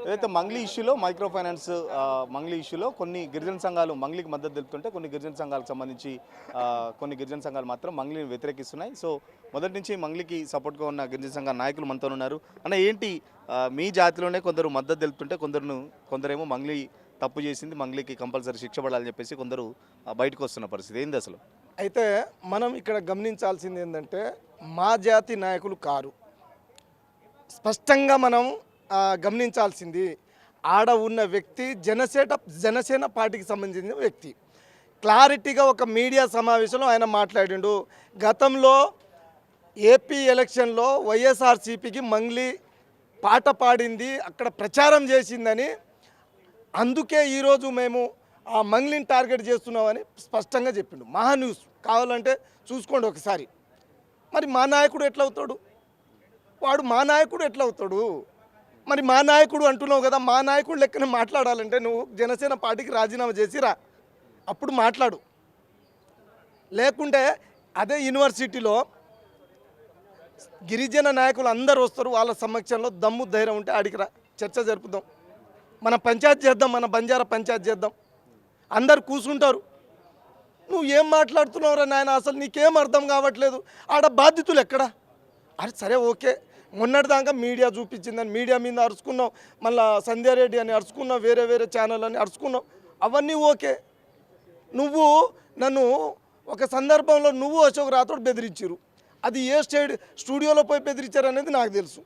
ఏదైతే మంగ్లీ ఇష్యూలో micro finance Mangli ఇష్యూలో కొన్ని గిరిజన సంఘాలు మంగ్లీకి మద్దతు తెలుపుతుంటే కొన్ని గిరిజన సంఘాలకు సంబంధించి కొన్ని గిరిజన సంఘాలు మాత్రం మంగ్లీని వ్యతిరేకిస్తున్నాయి. సో మొదటి నుంచి మంగ్లీకి సపోర్ట్గా ఉన్న గిరిజన సంఘ నాయకులు మనతో ఉన్నారు. అన్న ఏంటి మీ జాతిలోనే కొందరు మద్దతు తెలుపుతుంటే కొందరేమో మంగ్లీ తప్పు చేసింది, మంగ్లీకి కంపల్సరీ శిక్ష పడాలని చెప్పేసి కొందరు బయటకు వస్తున్న పరిస్థితి ఏంది అసలు? అయితే మనం ఇక్కడ గమనించాల్సింది ఏంటంటే మా జాతి నాయకులు కారు. స్పష్టంగా మనం గమనించాల్సింది ఆడ ఉన్న వ్యక్తి జనసేన పార్టీకి సంబంధించిన వ్యక్తి. క్లారిటీగా ఒక మీడియా సమావేశంలో ఆయన మాట్లాడిండు. గతంలో ఏపీ ఎలక్షన్లో వైఎస్ఆర్సీపీకి మంగ్లీ పాట పాడింది, అక్కడ ప్రచారం చేసిందని, అందుకే ఈరోజు మేము ఆ మంగ్లీని టార్గెట్ చేస్తున్నామని స్పష్టంగా చెప్పిండు. మహా న్యూస్ కావాలంటే చూసుకోండి ఒకసారి. మరి మా నాయకుడు ఎట్లా అవుతాడు? వాడు మా నాయకుడు ఎట్లా అవుతాడు? మరి మా నాయకుడు అంటున్నావు కదా, మా నాయకుడు లెక్కన మాట్లాడాలంటే నువ్వు జనసేన పార్టీకి రాజీనామా చేసిరా, అప్పుడు మాట్లాడు. లేకుంటే అదే యూనివర్సిటీలో గిరిజన నాయకులు అందరూ వస్తారు, వాళ్ళ సమక్షంలో దమ్ము ధైర్యం ఉంటే ఆడికి రా, చర్చ జరుపుదాం, మన పంచాయతీ చేద్దాం, మన బంజారా పంచాయతీ చేద్దాం, అందరు కూర్చుంటారు. నువ్వు ఏం మాట్లాడుతున్నావురా నాయన, అసలు నీకేం అర్థం కావట్లేదు. ఆడ బాధితులు ఎక్కడా? అరే సరే ఓకే, మొన్నటిదాకా మీడియా చూపించిందని మీడియా మీద అరుచుకున్నావు, మళ్ళీ సంధ్యారెడ్డి అని అరుచుకున్నావు, వేరే వేరే ఛానల్ అని అరుచుకున్నావు, అవన్నీ ఓకే. నువ్వు నన్ను ఒక సందర్భంలో నువ్వు అశోక్ రాథోడ్ బెదిరించారు. అది ఏ స్టూడియోలో పోయి బెదిరించారు అనేది నాకు తెలుసు.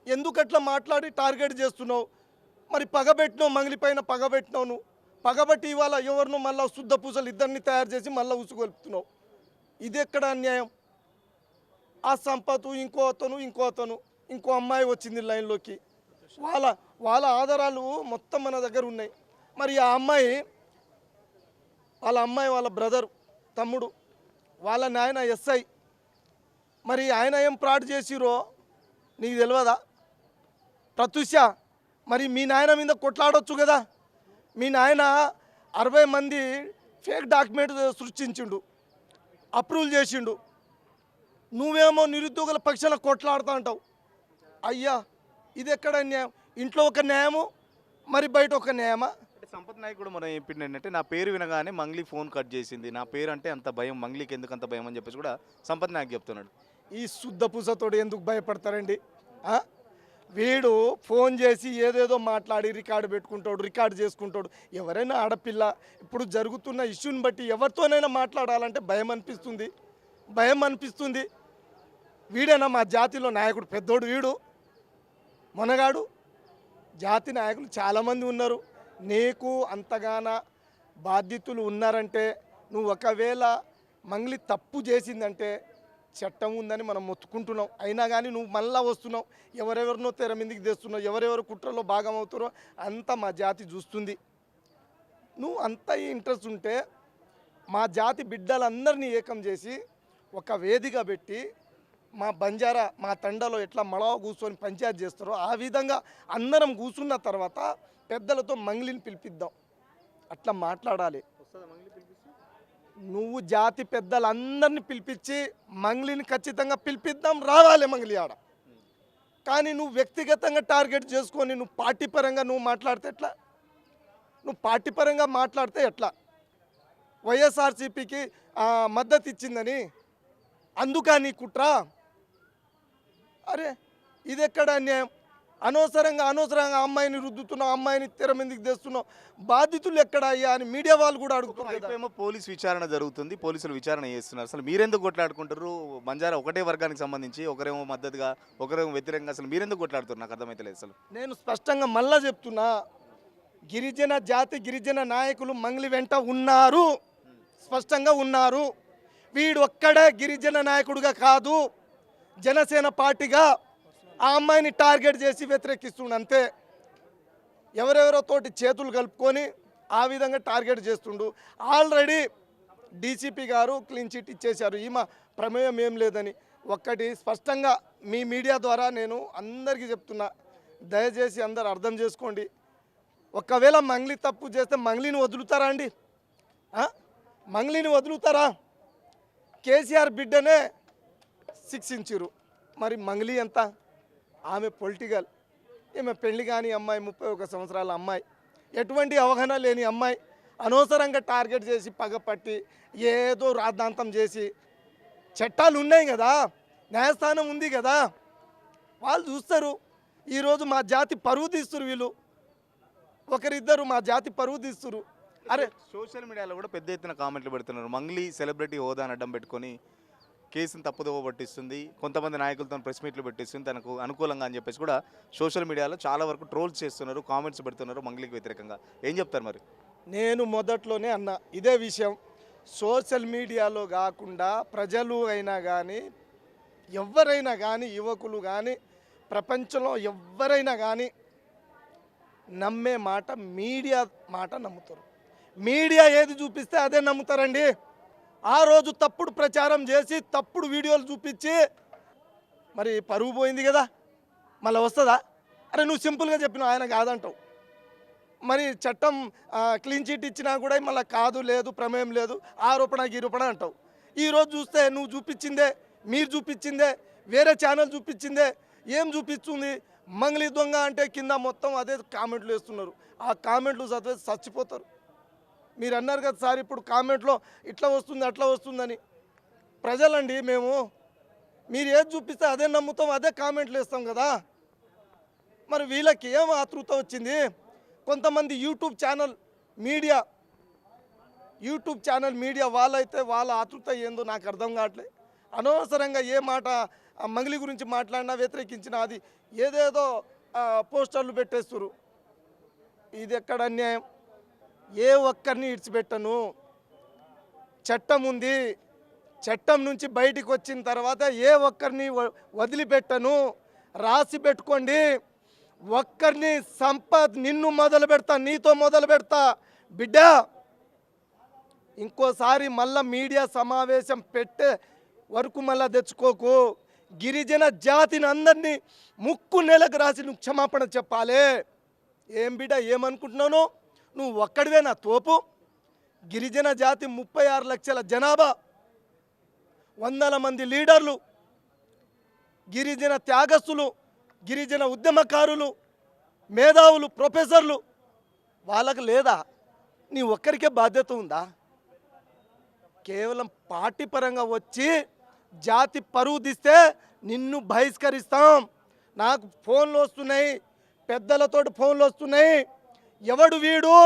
ఎందుకు అట్లా మాట్లాడి టార్గెట్ చేస్తున్నావు? మరి పగబెట్టినావు, మంగళి పైన పగబెట్టినావు. నువ్వు పగబట్టి ఇవాళ ఎవరినో మళ్ళీ శుద్ధ పూసలు ఇద్దరిని తయారు చేసి మళ్ళీ ఉసుగొలుపుతున్నావు. ఇది ఎక్కడ అన్యాయం? ఆ సంపత్ ఇంకో అతను ఇంకో అమ్మాయి వచ్చింది లైన్లోకి, వాళ్ళ ఆధారాలు మొత్తం మన దగ్గర ఉన్నాయి. మరి ఆ అమ్మాయి వాళ్ళ బ్రదర్ తమ్ముడు, వాళ్ళ నాయన ఎస్ఐ, మరి ఆయన ఏం ఫ్రాడ్ చేసిరో నీకు తెలియదా? ప్రత్యూష, మరి మీ నాయన మీద కొట్లాడొచ్చు కదా. మీ నాయన 60 మంది ఫేక్ డాక్యుమెంట్ సృష్టించిండు, అప్రూవల్ చేసిండు. నువ్వేమో నిరుద్యోగుల పక్షాన కొట్లాడుతూ అంటావు. అయ్యా ఇది ఎక్కడ న్యాయం? ఇంట్లో ఒక న్యాయము, మరి బయట ఒక న్యాయమా? సంపత్ నాయకుడు మనం చెప్పింది ఏంటంటే, నా పేరు వినగానే మంగ్లీ ఫోన్ కట్ చేసింది, నా పేరు అంటే అంత భయం, మంగ్లీకి ఎందుకు అంత భయం అని చెప్పేసి కూడా సంపత్ నాయక్ చెప్తున్నాడు. ఈ శుద్ధ పూసతోడు ఎందుకు భయపడతారండి? వీడు ఫోన్ చేసి ఏదేదో మాట్లాడి రికార్డు చేసుకుంటాడు. ఎవరైనా ఆడపిల్ల ఇప్పుడు జరుగుతున్న ఇష్యూని బట్టి ఎవరితోనైనా మాట్లాడాలంటే భయం అనిపిస్తుంది. వీడైనా మా జాతిలో నాయకుడు పెద్దోడు, వీడు మొనగాడు. జాతి నాయకులు చాలామంది ఉన్నారు. నీకు అంతగాన బాధ్యతలు ఉన్నారంటే, నువ్వు ఒకవేళ మంగ్లీ తప్పు చేసిందంటే చట్టం ఉందని మనం మొత్తుకుంటున్నాం. అయినా కానీ నువ్వు మళ్ళా వస్తున్నావు, ఎవరెవరినో తెర మీదకి తెస్తున్నావు, ఎవరెవరు కుట్రలో భాగం అవుతారో అంతా మా జాతి చూస్తుంది. నువ్వు అంత ఇంట్రెస్ట్ ఉంటే మా జాతి బిడ్డలందరినీ ఏకం చేసి ఒక వేదిక పెట్టి మా బంజారా మా తండలో ఎట్లా మడవ కూర్చొని పంచాయతీ చేస్తారో ఆ విధంగా అందరం కూర్చున్న తర్వాత పెద్దలతో మంగ్లీని పిలిపిద్దాం, అట్లా మాట్లాడాలి. నువ్వు జాతి పెద్దలందరినీ పిలిపించి మంగ్లీని ఖచ్చితంగా పిలిపిద్దాం, రావాలి మంగ్లీ ఆడ. కానీ నువ్వు వ్యక్తిగతంగా టార్గెట్ చేసుకొని నువ్వు పార్టీ పరంగా మాట్లాడితే ఎట్లా? నువ్వు పార్టీ పరంగా మాట్లాడితే ఎట్లా? వైఎస్ఆర్సీపీకి మద్దతు ఇచ్చిందని అందుకా నీ కుట్ర? అరే ఇది ఎక్కడ అన్యాయం? అనవసరంగా అమ్మాయిని రుద్దుతున్నావు, అమ్మాయిని తెర మీదకి తెస్తున్నావు. బాధితులు ఎక్కడ అయ్యా అని మీడియా వాళ్ళు కూడా అడుగుతున్నారు. ఏమో పోలీస్ విచారణ జరుగుతుంది, పోలీసులు విచారణ చేస్తున్నారు. అసలు మీరెందుకు కొట్లాడుకుంటారు? బంజారా ఒకటే వర్గానికి సంబంధించి ఒకరేమో మద్దతుగా ఒకరేమో వ్యతిరేకంగా, అసలు మీరెందుకు కొట్లాడుతున్నారు? నాకు అర్థమైతే అసలు. నేను స్పష్టంగా మళ్ళా చెప్తున్నా, గిరిజన నాయకులు మంగ్లీ వెంట ఉన్నారు, స్పష్టంగా ఉన్నారు. వీడు ఒక్కడే గిరిజన నాయకుడిగా కాదు, జనసేన పార్టీగా ఆ అమ్మాయిని టార్గెట్ చేసి వ్యతిరేకిస్తుండు అంతే. ఎవరెవరో తోటి చేతులు కలుపుకొని ఆ విధంగా టార్గెట్ చేస్తుండు. ఆల్రెడీ డీసీపీ గారు క్లీన్ చిట్ ఇచ్చేశారు, ఈమె ప్రమేయం ఏం లేదని. ఒక్కటి స్పష్టంగా మీ మీడియా ద్వారా నేను అందరికీ చెప్తున్నా, దయచేసి అందరు అర్థం చేసుకోండి. ఒకవేళ మంగ్లీ తప్పు చేస్తే మంగ్లీని వదులుతారా అండి? మంగ్లీని వదులుతారా? కేసీఆర్ బిడ్డనే శిక్షించారు, మరి మంగ్లీ ఎంత? ఆమె పొలిటికల్, ఈమె పెళ్లి కాని అమ్మాయి, 31 సంవత్సరాల అమ్మాయి, ఎటువంటి అవగాహన లేని అమ్మాయి, అనవసరంగా టార్గెట్ చేసి పగపట్టి ఏదో రాద్ధాంతం చేసి, చట్టాలు ఉన్నాయి కదా, న్యాయస్థానం ఉంది కదా, వాళ్ళు చూస్తారు. ఈరోజు మా జాతి పరువు తీస్తురు, వీళ్ళు ఒకరిద్దరు మా జాతి పరువు తీస్తురు. అరే సోషల్ మీడియాలో కూడా పెద్ద ఎత్తున కామెంట్లు పెడుతున్నారు. మంగ్లీ సెలబ్రిటీ హోదాను అడ్డం పెట్టుకొని కేసును తప్పుదోవ పట్టిస్తుంది, కొంతమంది నాయకులతో ప్రెస్ మీట్లు పెట్టిస్తుంది తనకు అనుకూలంగా అని చెప్పేసి కూడా సోషల్ మీడియాలో చాలా వరకు ట్రోల్స్ చేస్తున్నారు, కామెంట్స్ పెడుతున్నారు మంగ్లీకి వ్యతిరేకంగా. ఏం చెప్తారు మరి? నేను మొదట్లోనే అన్నా ఇదే విషయం. సోషల్ మీడియాలో కాకుండా ప్రజలు అయినా కానీ, ఎవరైనా కానీ, యువకులు కానీ, ప్రపంచంలో ఎవరైనా కానీ నమ్మే మాట మీడియా మాట నమ్ముతారు. మీడియా ఏది చూపిస్తే అదే నమ్ముతారండి. ఆ రోజు తప్పుడు ప్రచారం చేసి తప్పుడు వీడియోలు చూపించి మరి పరువు పోయింది కదా, మళ్ళీ వస్తుందా? అరే నువ్వు సింపుల్గా చెప్పినావు, ఆయన కాదంటావు. మరి చట్టం క్లీన్ చిట్ ఇచ్చినా కూడా మళ్ళీ కాదు, లేదు, ప్రమేయం లేదు, ఆరోపణ గీరోపణ అంటావు. ఈరోజు చూస్తే నువ్వు చూపించిందే, మీరు చూపించిందే, వేరే ఛానల్ చూపించిందే, ఏం చూపిస్తుంది? మంగ్లీ దొంగ అంటే కింద మొత్తం అదే కామెంట్లు వేస్తున్నారు. ఆ కామెంట్లు చదివే చచ్చిపోతారు. మీరు అన్నారు కదా సార్, ఇప్పుడు కామెంట్లో ఇట్లా వస్తుంది అట్లా వస్తుందని. ప్రజలండి మేము, మీరు ఏది చూపిస్తే అదే నమ్ముతాం, అదే కామెంట్లు వేస్తాం కదా. మరి వీళ్ళకి ఏం ఆతృత వచ్చింది? కొంతమంది యూట్యూబ్ ఛానల్ మీడియా వాళ్ళైతే వాళ్ళ ఆతృత ఏందో నాకు అర్థం కావట్లేదు. అనవసరంగా ఏ మాట మంగ్లీ గురించి మాట్లాడినా వ్యతిరేకించినా అది ఏదేదో పోస్టర్లు పెట్టేస్తున్నారు. ఇది ఎక్కడ అన్యాయం? ఏ ఒక్కరిని ఇడిచిపెట్టను. చట్టం ఉంది, చట్టం నుంచి బయటికి వచ్చిన తర్వాత ఏ ఒక్కరిని వదిలిపెట్టను. రాసి పెట్టుకోండి. ఒక్కరిని సంపత్ నిన్ను మొదలు పెడతా, నీతో మొదలు పెడతా బిడ్డ. ఇంకోసారి మళ్ళా మీడియా సమావేశం పెట్టే వరకు మళ్ళా తెచ్చుకోకు. గిరిజన జాతిని అందరినీ ముక్కు నెలకు రాసి నువ్వు క్షమాపణ చెప్పాలి. ఏం బిడ్డ ఏమనుకుంటున్నాను? నువ్వు ఒక్కడివే నా తోపు. గిరిజన జాతి 36 లక్షల జనాభా, 100 మంది లీడర్లు, గిరిజన త్యాగస్తులు, గిరిజన ఉద్యమకారులు, మేధావులు, ప్రొఫెసర్లు, వాళ్ళకు లేదా? నీ ఒక్కరికే బాధ్యత ఉందా? కేవలం పార్టీ పరంగా వచ్చి జాతి పరువు తీస్తే నిన్ను బహిష్కరిస్తాం. నాకు ఫోన్లు వస్తున్నాయి, పెద్దలతో ఫోన్లు వస్తున్నాయి. ఎవడు వీడు?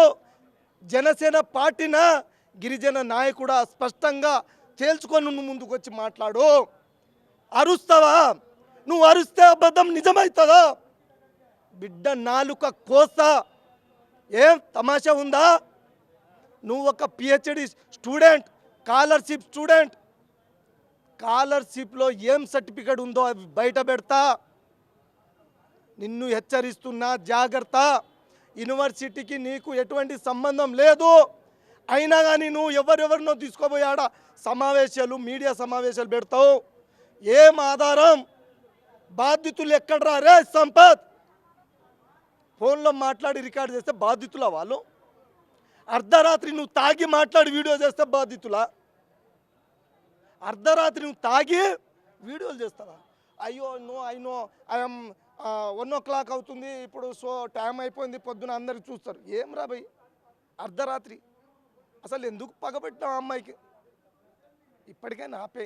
జనసేన పార్టీనా గిరిజన నాయకుడా? స్పష్టంగా తేల్చుకొని నువ్వు ముందుకు వచ్చి మాట్లాడు. అరుస్తావా? నువ్వు అరుస్తే అబద్ధం నిజమవుతుందా? బిడ్డ నాలుక కోస్తా. ఏం తమాషా ఉందా? నువ్వు ఒక పిహెచ్డి స్టూడెంట్, స్కాలర్షిప్ స్టూడెంట్, స్కాలర్షిప్లో ఏం సర్టిఫికేట్ ఉందో అవి బయట పెడతా. నిన్ను హెచ్చరిస్తున్నా, జాగ్రత్త. యూనివర్సిటీకి నీకు ఎటువంటి సంబంధం లేదు. అయినా కానీ నువ్వు ఎవరెవరినో తీసుకోబోయాడ సమావేశాలు, మీడియా సమావేశాలు పెడతావు. ఏం ఆధారం? బాధితులు ఎక్కడరా రే సంపత్? ఫోన్లో మాట్లాడి రికార్డ్ చేస్తే బాధితులా వాళ్ళు? అర్ధరాత్రి నువ్వు తాగి మాట్లాడి వీడియో చేస్తే బాధితులా? అర్ధరాత్రి నువ్వు తాగి వీడియోలు చేస్తావా? అయ్యో ఐఎమ్ 1 o'clock అవుతుంది, ఇప్పుడు సో టైం అయిపోయింది, పొద్దున అందరికి చూస్తారు. ఏం రా భయ్ అర్ధరాత్రి? అసలు ఎందుకు పగబెట్టావు అమ్మాయికి? ఇప్పటికైనా ఆపే.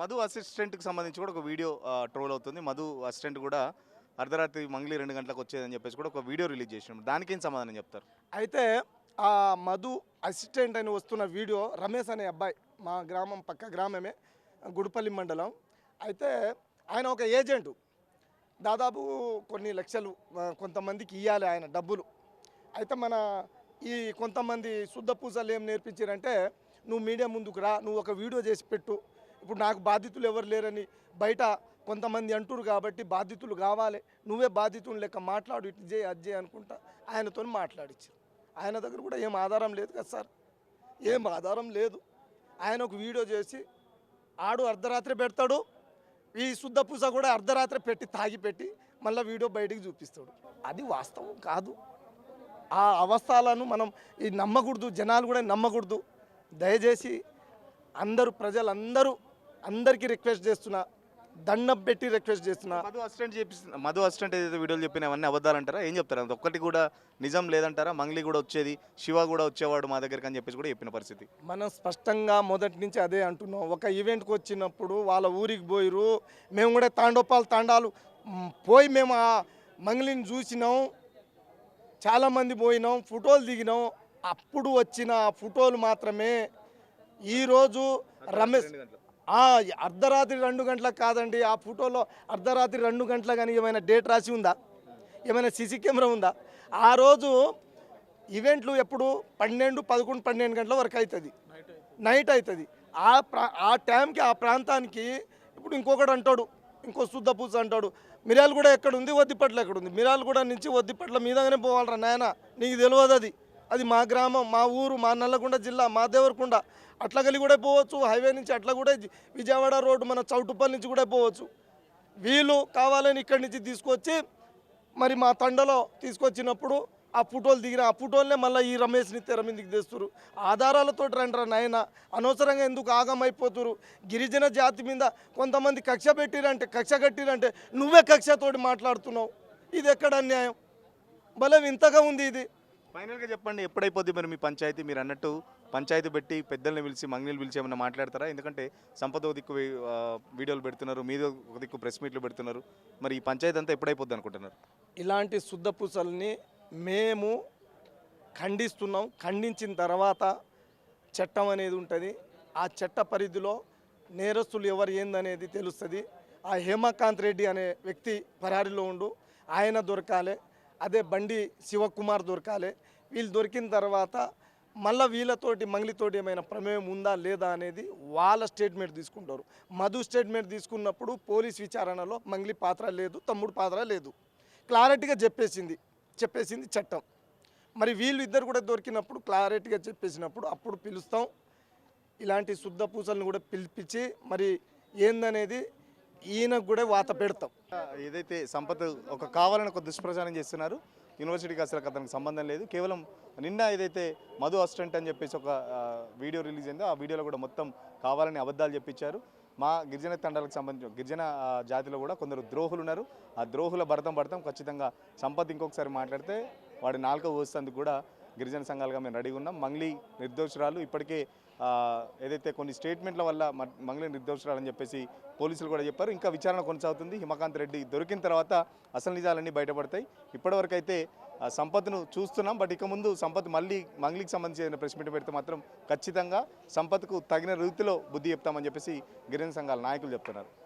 మధు అసిస్టెంట్కి సంబంధించి కూడా ఒక వీడియో ట్రోల్ అవుతుంది. మధు అసిస్టెంట్ కూడా అర్ధరాత్రి మంగ్లీ 2 గంటలకు వచ్చేదని చెప్పేసి కూడా ఒక వీడియో రిలీజ్ చేసినాం. దానికి ఏం సమాధానం చెప్తారు? అయితే ఆ మధు అసిస్టెంట్ అని వస్తున్న వీడియో రమేష్ అనే అబ్బాయి, మా గ్రామం పక్క గ్రామమే, గుడిపల్లి మండలం. అయితే ఆయన ఒక ఏజెంటు, దాదాపు కొన్ని లక్షలు కొంతమందికి ఇవ్వాలి ఆయన డబ్బులు. అయితే మన ఈ కొంతమంది శుద్ధ పూజలు ఏం నేర్పించారంటే, నువ్వు మీడియా ముందుకు రా, నువ్వు ఒక వీడియో చేసి పెట్టు, ఇప్పుడు నాకు బాధితులు ఎవరు లేరని బయట కొంతమంది అంటురు కాబట్టి బాధితులు కావాలి, నువ్వే బాధితులు లెక్క మాట్లాడు, ఇటు చేయి అది చేయి అనుకుంటా ఆయనతో మాట్లాడించారు. ఆయన దగ్గర కూడా ఏం ఆధారం లేదు కదా సార్, ఏం ఆధారం లేదు. ఆయన ఒక వీడియో చేసి ఆడు అర్ధరాత్రి పెడతాడు, ఈ శుద్ధ పూజ కూడా అర్ధరాత్రి పెట్టి తాగి పెట్టి మళ్ళీ వీడియో బయటికి చూపిస్తాడు. అది వాస్తవం కాదు. ఆ అవస్థలను మనం ఈ నమ్మకూడదు, జనాలు కూడా నమ్మకూడదు. దయచేసి అందరూ ప్రజలందరికీ రిక్వెస్ట్ చేస్తున్నా, దండం పెట్టి రిక్వెస్ట్ చేస్తున్నా. మధు అసిస్టెంట్ ఏదైతే వీడియోలు చెప్పినవన్నీ అబద్ధాలంటారా? ఏం చెప్తారు? అది ఒక్కటి కూడా నిజం లేదంటారా? మంగ్లీ కూడా వచ్చేది, శివ కూడా వచ్చేవాడు మా దగ్గరికి అని చెప్పేసి కూడా చెప్పిన పరిస్థితి. మనం స్పష్టంగా మొదటి నుంచి అదే అంటున్నాం. ఒక ఈవెంట్కి వచ్చినప్పుడు వాళ్ళ ఊరికి పోయిరు, మేము కూడా తాండాలు పోయి మేము ఆ మంగ్లీని చూసినాం, చాలామంది పోయినాం, ఫోటోలు దిగినాం. అప్పుడు వచ్చిన ఆ ఫోటోలు మాత్రమే ఈరోజు రమేష్ అర్ధరాత్రి 2 గంటలకు కాదండి. ఆ ఫోటోలో అర్ధరాత్రి 2 గంటల కానీ ఏమైనా డేట్ రాసి ఉందా? ఏమైనా సీసీ కెమెరా ఉందా? ఆ రోజు ఈవెంట్లు ఎప్పుడు 12, 11, 12 గంటల వరకు అవుతుంది, నైట్ అవుతుంది. ఆ టైంకి ఆ ప్రాంతానికి ఇప్పుడు ఇంకొకటి అంటాడు, ఇంకో శుద్ధపూస అంటాడు, మిర్యాలగూడ ఎక్కడ ఉంది, వద్దిపట్ల ఎక్కడ ఉంది? మిర్యాలగూడ నుంచి వద్దిపట్ల మీదగానే పోవాలరా నాయన, నీకు తెలియదు. అది మా గ్రామం, మా ఊరు, మా నల్లగొండ జిల్లా, మా దేవరకొండ. అట్లగలి కూడా పోవచ్చు, హైవే నుంచి అట్లా కూడా విజయవాడ రోడ్డు మన చౌటుప్పల్ నుంచి కూడా పోవచ్చు. వీళ్ళు కావాలని ఇక్కడి నుంచి తీసుకొచ్చి మరి మా తండలో తీసుకొచ్చినప్పుడు ఆ ఫోటోలు దిగిన ఆ ఫోటోలనే మళ్ళీ ఈ రమేష్ని తెర మీదకి తెస్తున్నారు. ఆధారాలతో రండ్రా నాయన, అనవసరంగా ఎందుకు ఆగమైపోతున్నారు? గిరిజన జాతి మీద కొంతమంది కక్ష కట్టిరంటే నువ్వే కక్షతోటి మాట్లాడుతున్నావు. ఇది ఎక్కడ అన్యాయం? భలే వింతగా ఉంది ఇది. ఫైనల్గా చెప్పండి, ఎప్పుడైపోద్ది మరి మీ పంచాయతీ? మీరు అన్నట్టు పంచాయతీ పెట్టి పెద్దల్ని పిలిచి మంగ్లీని పిలిచి ఏమన్నా మాట్లాడతారా? ఎందుకంటే సంపద ఒక దిక్కు వీడియోలు పెడుతున్నారు, మీద ఒక దిక్కు ప్రెస్ మీట్లు పెడుతున్నారు. మరి ఈ పంచాయతీ అంతా ఎప్పుడైపోద్ది అనుకుంటున్నారు? ఇలాంటి శుద్ధపూసల్ని మేము ఖండిస్తున్నాం. ఖండించిన తర్వాత చట్టం అనేది ఉంటుంది. ఆ చట్ట పరిధిలో నేరస్తులు ఎవరు ఏందనేది తెలుస్తుంది. ఆ హేమకాంత్ రెడ్డి అనే వ్యక్తి పరారిలో ఉండు, ఆయన దొరకాలి. అదే బండి శివకుమార్ దొరకాలి. వీళ్ళు దొరికిన తర్వాత మళ్ళీ వీళ్ళతోటి మంగ్లీతోటి ఏమైనా ప్రమేయం ఉందా లేదా అనేది వాళ్ళ స్టేట్మెంట్ తీసుకుంటారు. మధు స్టేట్మెంట్ తీసుకున్నప్పుడు పోలీస్ విచారణలో మంగ్లీ పాత్ర లేదు, తమ్ముడు పాత్ర లేదు, క్లారిటీగా చెప్పేసింది చట్టం. మరి వీళ్ళు ఇద్దరు కూడా దొరికినప్పుడు క్లారిటీగా చెప్పేసినప్పుడు అప్పుడు పిలుస్తాం. ఇలాంటి శుద్ధ పూసలను కూడా పిలిపించి మరి ఏందనేది ఈయనకు కూడా వాత పెడతాం. ఏదైతే సంపత్ కావాలని ఒక దుష్ప్రచారం చేస్తున్నారు, యూనివర్సిటీకి అసలు అతనికి సంబంధం లేదు. కేవలం నిన్న ఏదైతే మధు అసిస్టెంట్ అని చెప్పేసి ఒక వీడియో రిలీజ్ అయిందో ఆ వీడియోలో కూడా మొత్తం కావాలని అబద్ధాలు చెప్పించారు. మా గిరిజన తండాలకు సంబంధించి గిరిజన జాతిలో కూడా కొందరు ద్రోహులు ఉన్నారు. ఆ ద్రోహుల భరతం ఖచ్చితంగా సంపత్ ఇంకొకసారి మాట్లాడితే వాడి నాలుక కోసేందుకు కూడా గిరిజన సంఘాలుగా మేము రెడీగా ఉన్నాం. మంగ్లీ నిర్దోషురాలు. ఇప్పటికే ఏదైతే కొన్ని స్టేట్మెంట్ల వల్ల మంగ్లీ నిర్దోషురాలు అని చెప్పేసి పోలీసులు కూడా చెప్పారు. ఇంకా విచారణ కొనసాగుతుంది. హిమకాంత్ రెడ్డి దొరికిన తర్వాత అసలు నిజాలన్నీ బయటపడతాయి. ఇప్పటివరకు అయితే సంపత్ను చూస్తున్నాం. బట్ ఇక ముందు సంపత్ మళ్ళీ మంగ్లీకి సంబంధించిన ప్రెస్ మీట్ పెడితే మాత్రం ఖచ్చితంగా సంపత్కు తగిన రీతిలో బుద్ధి చెప్తామని చెప్పేసి గిరిజన సంఘాల నాయకులు చెప్తున్నారు.